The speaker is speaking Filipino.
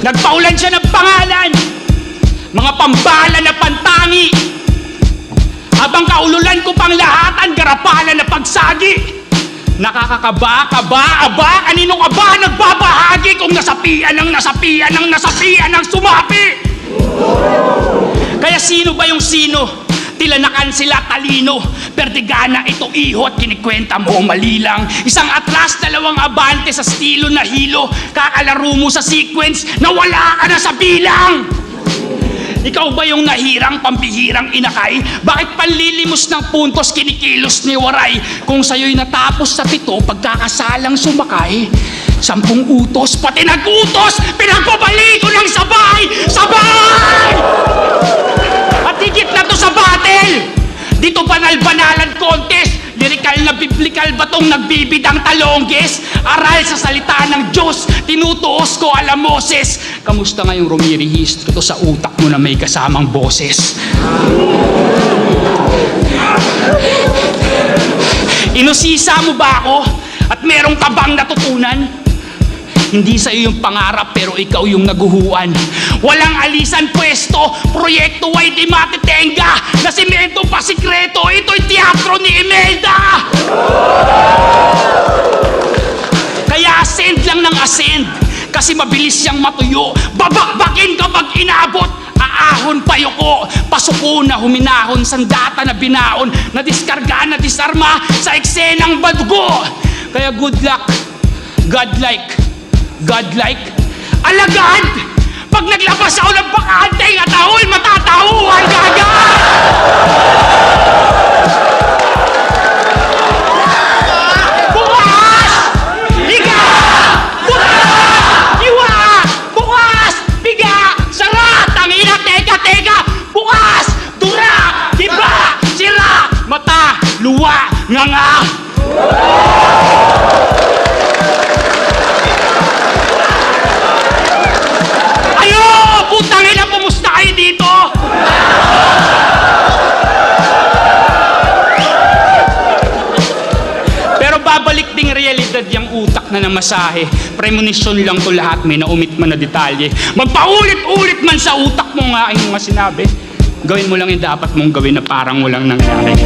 Nagpaulan siya ng pangalan, mga pambala na pantangi. Habang kaululan ko pang lahatan, garapalan na pagsagi. Nakakakaba, aba, kanino ka ba nagbabahagi kung nasapian ng sumapi? Kaya sino ba yung sino? Tilanakan sila talino, perdigana ito iho at kinikwenta mo mali lang. Isang atras, dalawang abante sa estilo na hilo. Kakalaro mo sa sequence na wala ka na sa bilang. Ikaw ba yung nahirang, pambihirang inakay? Bakit panlilimos ng puntos kinikilos ni Waray? Kung sa'yo'y natapos sa 7, pagkakasalang sumakay, 10 utos, pati nag-utos, pinagbabalik ko ng sabay! Sabay! At higit na to sa battle! Dito banal-banalan contest, lirikal na biblikal ba tong nagbibidang talongges? Aral sa salita ng Diyos, tinutuos ko alam Moses. Kamusta ngayong rumirehistro to sa utak mo na may kasamang boses? Inusisa mo ba ako? At merong tabang natutunan? Hindi sa iyo yung pangarap pero ikaw yung naguhuan. Walang alisan pwesto, proyekto ay di matitenga. Nasimento pa sikreto, ito'y teatro ni Imelda. Kaya ascend lang ng ascend, kasi mabilis siyang matuyo. Babakbakin kapag inabot, aahon payoko. Pasuko na huminahon, sandata na binaon, na diskarga, na disarma sa eksenang badugo. Kaya good luck, godlike, alagad! Pag naglabas ako ng bakante, atahol, matatahuan ka agad! Bukas! Higa! Buka! Iwa! Bukas! Biga! Sara! Tangina! Teka! Bukas! Dura! Diba! Sira! Mata! Luwa! Nganga! Putangin na, pumusta kayo dito? Pero babalik ding realidad yung utak na namasahe. Premonition lang to lahat, may naumit man na detalye. Magpaulit-ulit man sa utak mo nga aking mga sinabi, gawin mo lang yung dapat mong gawin na parang walang nangyari.